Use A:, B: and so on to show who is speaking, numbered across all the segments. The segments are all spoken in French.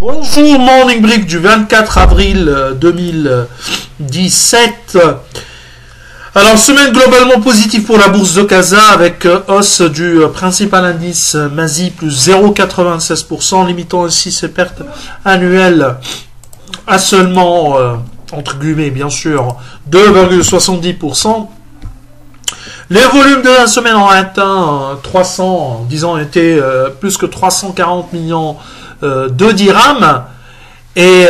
A: Bonjour, Morning Brick du 24 avril 2017. Alors, semaine globalement positive pour la bourse de Casa avec hausse du principal indice MASI plus 0,96%, limitant ainsi ses pertes annuelles à seulement, entre guillemets bien sûr, 2,70%. Les volumes de la semaine ont atteint 300, disons, étaient plus que 340 millions de dirhams et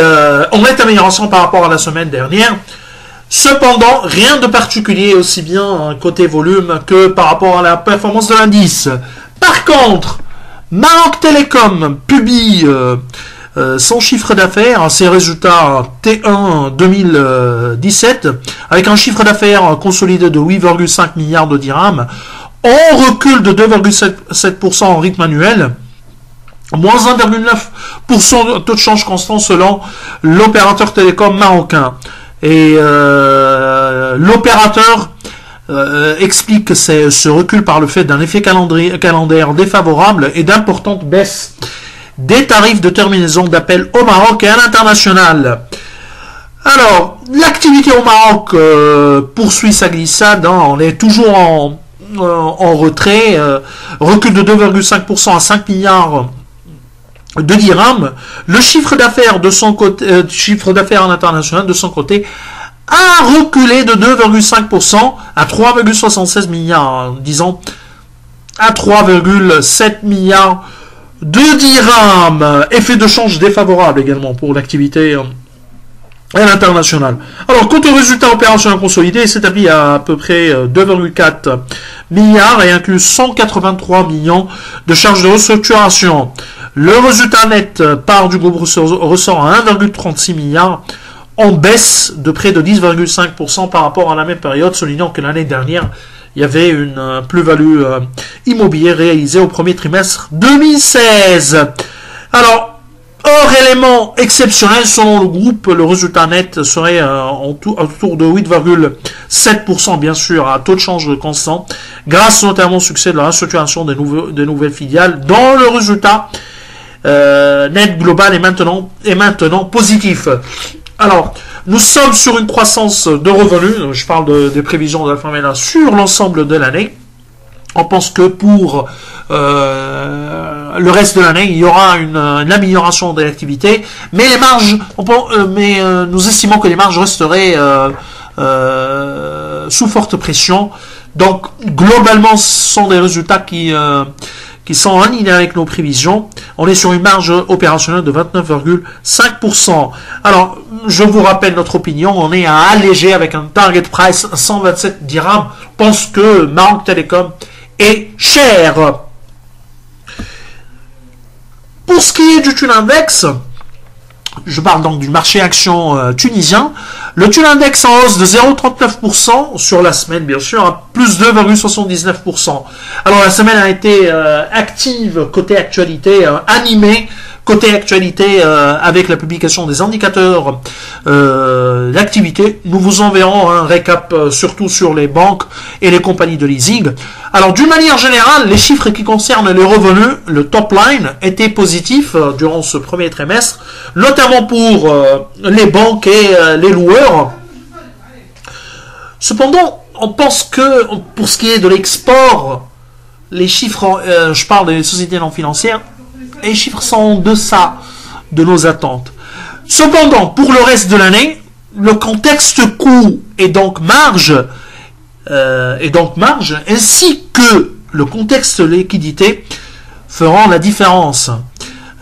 A: on est amélioration par rapport à la semaine dernière. Cependant, rien de particulier aussi bien côté volume que par rapport à la performance de l'indice. Par contre, Maroc Telecom publie son chiffre d'affaires, ses résultats T1 2017, avec un chiffre d'affaires consolidé de 8,5 milliards de dirhams, on recule de 2,7% en rythme annuel, moins 1,9% de taux de change constant selon l'opérateur télécom marocain. Et l'opérateur explique ce recul par le fait d'un effet calendaire défavorable et d'importantes baisses des tarifs de terminaison d'appel au Maroc et à l'international. Alors, l'activité au Maroc poursuit sa glissade, hein, on est toujours en retrait, recul de 2,5% à 5 milliards de dirhams. Le chiffre d'affaires de son côté, chiffre d'affaires en international de son côté, a reculé de 2,5% à 3,76 milliards, disons à 3,7 milliards de dirhams. Effet de change défavorable également pour l'activité à l'international. Alors, côté résultat opérationnel consolidé, s'établit à peu près 2,4 milliards et inclut 183 millions de charges de restructuration. Le résultat net part du groupe ressort à 1,36 milliards, en baisse de près de 10,5% par rapport à la même période, soulignant que l'année dernière, il y avait une plus-value immobilière réalisée au premier trimestre 2016. Alors, hors élément exceptionnel, selon le groupe, le résultat net serait autour de 8,7%, bien sûr, à taux de change constant, grâce notamment au succès de la restructuration des nouvelles filiales, dont le résultat net global est maintenant positif. Alors, nous sommes sur une croissance de revenus, je parle des prévisions de l'Alpha Ména sur l'ensemble de l'année. On pense que pour le reste de l'année, il y aura une amélioration de l'activité, mais les marges, nous estimons que les marges resteraient sous forte pression. Donc, globalement, ce sont des résultats qui sont alignés avec nos prévisions. On est sur une marge opérationnelle de 29,5%. Alors, je vous rappelle notre opinion, on est à alléger avec un target price 127 dirhams. Je pense que Maroc Telecom est cher. Pour ce qui est du Thule Index, je parle donc du marché action tunisien. Le Thule Index en hausse de 0,39% sur la semaine, bien sûr, à plus 2,79%. Alors la semaine a été active côté actualité, animée côté actualité avec la publication des indicateurs d'activité. Nous vous enverrons un récap surtout sur les banques et les compagnies de leasing. Alors d'une manière générale, les chiffres qui concernent les revenus, le top line, étaient positifs durant ce premier trimestre, notamment pour les banques et les loueurs. Cependant, on pense que pour ce qui est de l'export, les chiffres, je parle des sociétés non financières, les chiffres sont en deçà de nos attentes. Cependant, pour le reste de l'année, le contexte coût et donc marge, ainsi que le contexte liquidité feront la différence.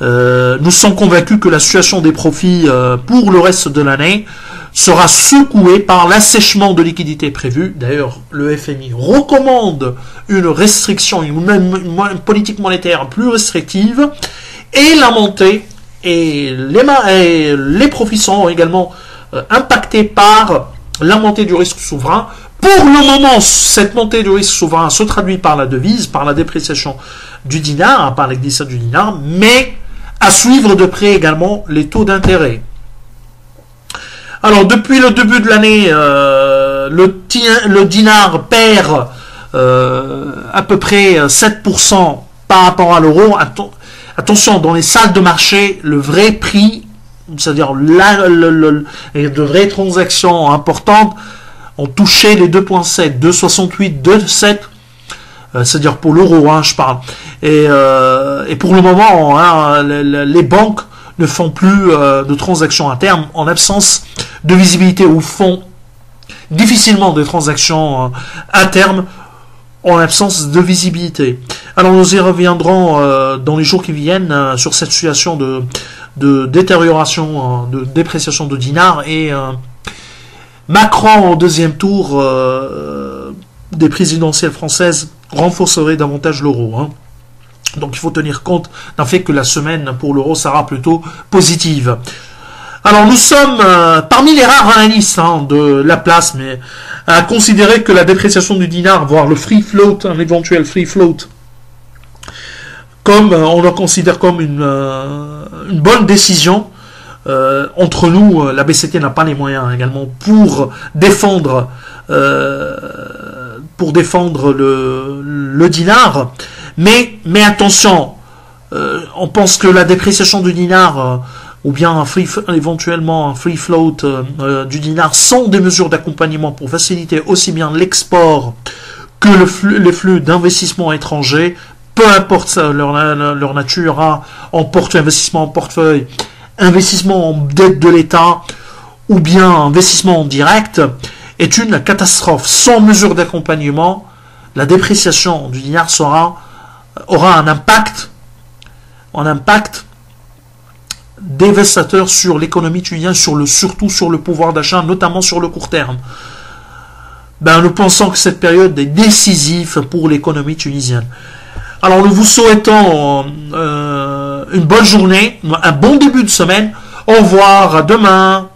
A: Nous sommes convaincus que la situation des profits pour le reste de l'année sera secouée par l'assèchement de liquidité prévu. D'ailleurs, le FMI recommande une restriction, une politique monétaire plus restrictive, et la montée et les profits sont également impactés par la montée du risque souverain. Pour le moment, cette montée du risque souverain se traduit par la devise, par la dépréciation du dinar, par la glissade du dinar, mais à suivre de près également les taux d'intérêt. Alors, depuis le début de l'année, le dinar perd à peu près 7% par rapport à l'euro, Attention, dans les salles de marché, le vrai prix, c'est-à-dire de vraies transactions importantes, ont touché les 2,7, 2,68, 2,7, c'est-à-dire pour l'euro, je parle. Et pour le moment, les banques ne font plus de transactions à terme en absence de visibilité, ou font difficilement des transactions à terme en absence de visibilité. Alors nous y reviendrons dans les jours qui viennent sur cette situation de détérioration, de dépréciation de dinar, et Macron au deuxième tour des présidentielles françaises renforcerait davantage l'euro. Donc il faut tenir compte d'un fait que la semaine pour l'euro sera plutôt positive. Alors nous sommes parmi les rares analystes de la place, mais à considérer que la dépréciation du dinar, voire le free float, un éventuel free float, comme on le considère comme une bonne décision. Entre nous, la BCT n'a pas les moyens également pour défendre le dinar, mais attention, on pense que la dépréciation du dinar ou bien éventuellement un free float du dinar sont des mesures d'accompagnement pour faciliter aussi bien l'export que les flux d'investissement étrangers, peu importe leur nature, en investissement en portefeuille, investissement en dette de l'État ou bien investissement en direct, est une catastrophe. Sans mesure d'accompagnement, la dépréciation du dinar aura un impact dévastateur sur l'économie tunisienne, surtout sur le pouvoir d'achat, notamment sur le court terme. Nous pensons que cette période est décisive pour l'économie tunisienne. Alors nous vous souhaitons une bonne journée, un bon début de semaine. Au revoir, à demain.